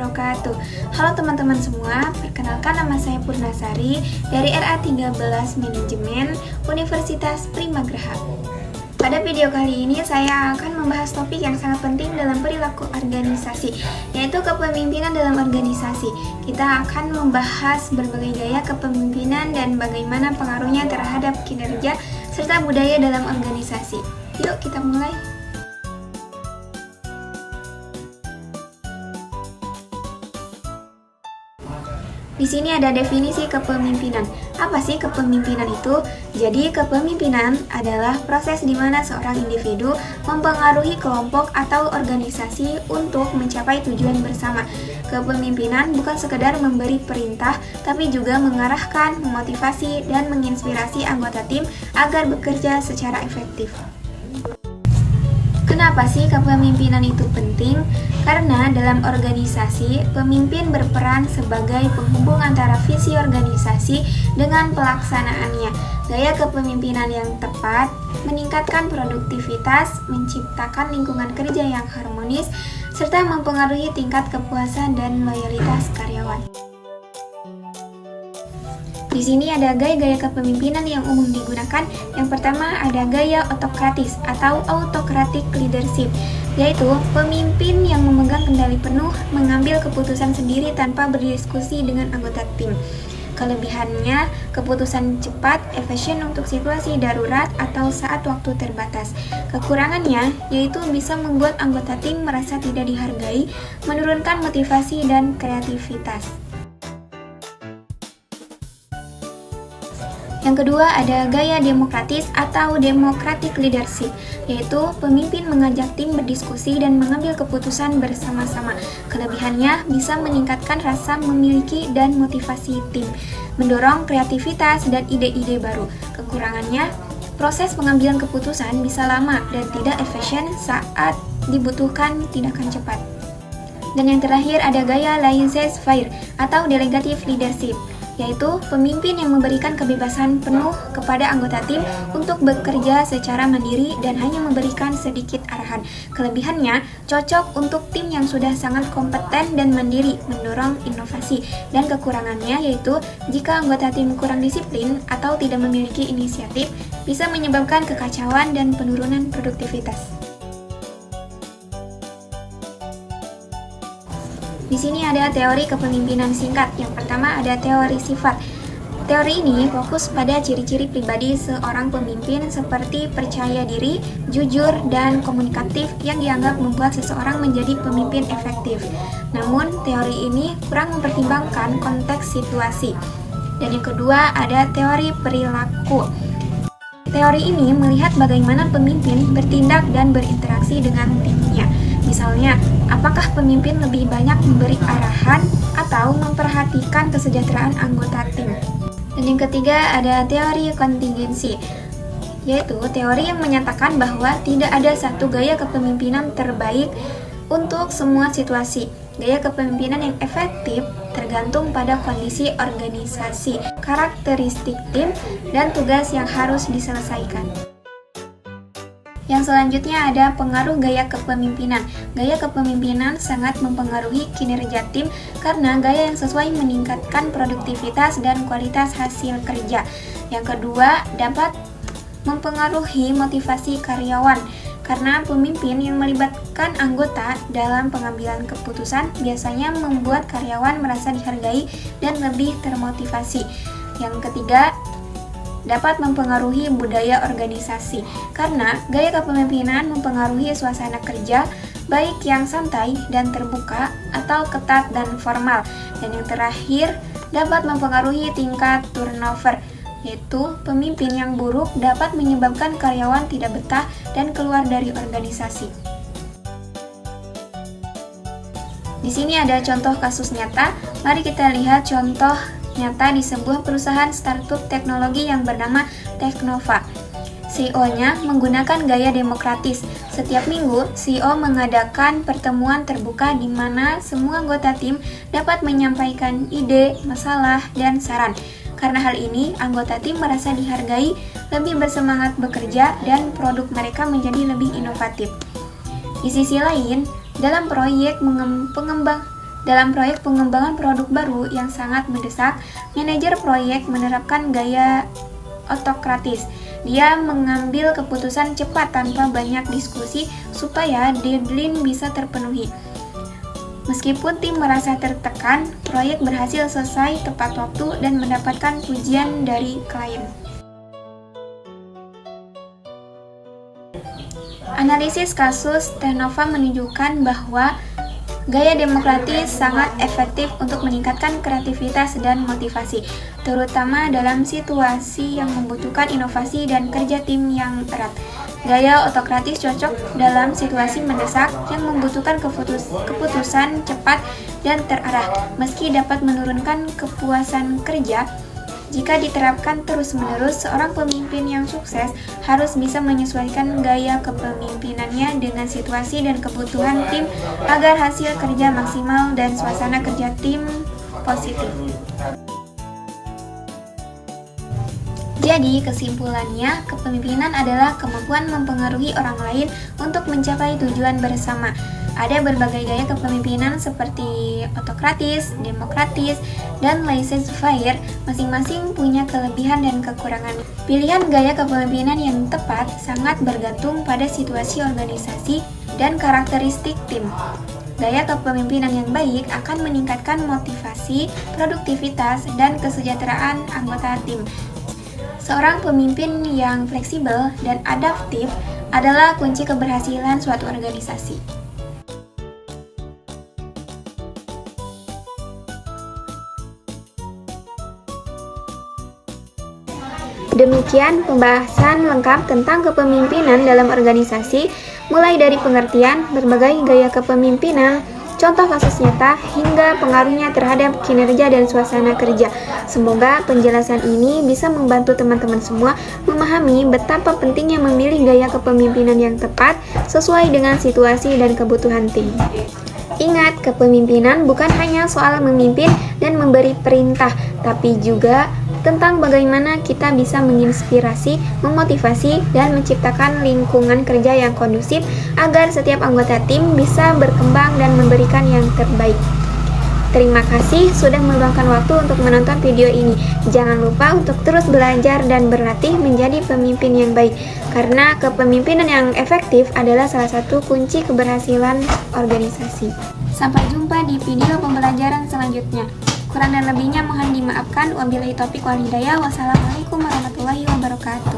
wabarakatuh. Halo teman-teman semua, perkenalkan nama saya Purnasari dari RA 13 Manajemen Universitas Primagraha. Pada video kali ini saya akan membahas topik yang sangat penting dalam perilaku organisasi, yaitu kepemimpinan dalam organisasi. Kita akan membahas berbagai gaya kepemimpinan dan bagaimana pengaruhnya terhadap kinerja serta budaya dalam organisasi. Yuk kita mulai. Di sini ada definisi kepemimpinan. Apa sih kepemimpinan itu? Jadi, kepemimpinan adalah proses di mana seorang individu mempengaruhi kelompok atau organisasi untuk mencapai tujuan bersama. Kepemimpinan bukan sekedar memberi perintah, tapi juga mengarahkan, memotivasi, dan menginspirasi anggota tim agar bekerja secara efektif. Kenapa sih kepemimpinan itu penting? Karena dalam organisasi, pemimpin berperan sebagai penghubung antara visi organisasi dengan pelaksanaannya. Gaya kepemimpinan yang tepat meningkatkan produktivitas, menciptakan lingkungan kerja yang harmonis, serta mempengaruhi tingkat kepuasan dan loyalitas karyawan. Di sini ada gaya-gaya kepemimpinan yang umum digunakan. Yang pertama ada gaya otokratis atau autocratic leadership, yaitu pemimpin yang memegang kendali penuh, mengambil keputusan sendiri tanpa berdiskusi dengan anggota tim. Kelebihannya, keputusan cepat, efisien untuk situasi darurat atau saat waktu terbatas. Kekurangannya, yaitu bisa membuat anggota tim merasa tidak dihargai, menurunkan motivasi dan kreativitas. Yang kedua ada gaya demokratis atau democratic leadership, yaitu pemimpin mengajak tim berdiskusi dan mengambil keputusan bersama-sama. Kelebihannya bisa meningkatkan rasa memiliki dan motivasi tim, mendorong kreativitas dan ide-ide baru. Kekurangannya, proses pengambilan keputusan bisa lama dan tidak efisien saat dibutuhkan tindakan cepat. Dan yang terakhir ada gaya laissez-faire atau delegative leadership, yaitu pemimpin yang memberikan kebebasan penuh kepada anggota tim untuk bekerja secara mandiri dan hanya memberikan sedikit arahan. Kelebihannya, cocok untuk tim yang sudah sangat kompeten dan mandiri, mendorong inovasi. Dan kekurangannya yaitu jika anggota tim kurang disiplin atau tidak memiliki inisiatif, bisa menyebabkan kekacauan dan penurunan produktivitas. Di sini ada teori kepemimpinan singkat. Yang pertama ada teori sifat. Teori ini fokus pada ciri-ciri pribadi seorang pemimpin seperti percaya diri, jujur, dan komunikatif yang dianggap membuat seseorang menjadi pemimpin efektif. Namun, teori ini kurang mempertimbangkan konteks situasi. Dan yang kedua ada teori perilaku. Teori ini melihat bagaimana pemimpin bertindak dan berinteraksi dengan timnya. Misalnya, apakah pemimpin lebih banyak memberi arahan atau memperhatikan kesejahteraan anggota tim. Dan yang ketiga ada teori kontingensi, yaitu teori yang menyatakan bahwa tidak ada satu gaya kepemimpinan terbaik untuk semua situasi. Gaya kepemimpinan yang efektif tergantung pada kondisi organisasi, karakteristik tim, dan tugas yang harus diselesaikan. Yang selanjutnya ada pengaruh gaya kepemimpinan. Gaya kepemimpinan sangat mempengaruhi kinerja tim karena gaya yang sesuai meningkatkan produktivitas dan kualitas hasil kerja. Yang kedua, dapat mempengaruhi motivasi karyawan karena pemimpin yang melibatkan anggota dalam pengambilan keputusan biasanya membuat karyawan merasa dihargai dan lebih termotivasi. Yang ketiga, dapat mempengaruhi budaya organisasi karena gaya kepemimpinan mempengaruhi suasana kerja baik yang santai dan terbuka atau ketat dan formal. Dan yang terakhir dapat mempengaruhi tingkat turnover, yaitu pemimpin yang buruk dapat menyebabkan karyawan tidak betah dan keluar dari organisasi. Di sini ada contoh kasus nyata. Mari kita lihat contoh nyata di sebuah perusahaan startup teknologi yang bernama Teknova. CEO-nya menggunakan gaya demokratis. Setiap minggu, CEO mengadakan pertemuan terbuka di mana semua anggota tim dapat menyampaikan ide, masalah, dan saran. Karena hal ini, anggota tim merasa dihargai, lebih bersemangat bekerja, dan produk mereka menjadi lebih inovatif. Di sisi lain, dalam proyek Dalam proyek pengembangan produk baru yang sangat mendesak, manajer proyek menerapkan gaya otokratis. Dia mengambil keputusan cepat tanpa banyak diskusi supaya deadline bisa terpenuhi. Meskipun tim merasa tertekan, proyek berhasil selesai tepat waktu dan mendapatkan pujian dari klien. Analisis kasus Tenova menunjukkan bahwa gaya demokratis sangat efektif untuk meningkatkan kreativitas dan motivasi, terutama dalam situasi yang membutuhkan inovasi dan kerja tim yang erat. Gaya otokratis cocok dalam situasi mendesak yang membutuhkan keputusan cepat dan terarah, meski dapat menurunkan kepuasan kerja. Jika diterapkan terus-menerus, seorang pemimpin yang sukses harus bisa menyesuaikan gaya kepemimpinannya dengan situasi dan kebutuhan tim agar hasil kerja maksimal dan suasana kerja tim positif. Jadi, kesimpulannya, kepemimpinan adalah kemampuan mempengaruhi orang lain untuk mencapai tujuan bersama. Ada berbagai gaya kepemimpinan seperti otokratis, demokratis, dan laissez-faire. Masing-masing punya kelebihan dan kekurangan. Pilihan gaya kepemimpinan yang tepat sangat bergantung pada situasi organisasi dan karakteristik tim. Gaya kepemimpinan yang baik akan meningkatkan motivasi, produktivitas, dan kesejahteraan anggota tim. Seorang pemimpin yang fleksibel dan adaptif adalah kunci keberhasilan suatu organisasi. Demikian pembahasan lengkap tentang kepemimpinan dalam organisasi, mulai dari pengertian berbagai gaya kepemimpinan, contoh kasus nyata, hingga pengaruhnya terhadap kinerja dan suasana kerja. Semoga penjelasan ini bisa membantu teman-teman semua memahami betapa pentingnya memilih gaya kepemimpinan yang tepat sesuai dengan situasi dan kebutuhan tim. Ingat, kepemimpinan bukan hanya soal memimpin dan memberi perintah, tapi juga tentang bagaimana kita bisa menginspirasi, memotivasi, dan menciptakan lingkungan kerja yang kondusif agar setiap anggota tim bisa berkembang dan memberikan yang terbaik. Terima kasih sudah meluangkan waktu untuk menonton video ini. Jangan lupa untuk terus belajar dan berlatih menjadi pemimpin yang baik, karena kepemimpinan yang efektif adalah salah satu kunci keberhasilan organisasi. Sampai jumpa di video pembelajaran selanjutnya. Kurang dan lebihnya mohon dimaafkan. Wabillahi taufiq wal hidayah. Wassalamualaikum warahmatullahi wabarakatuh.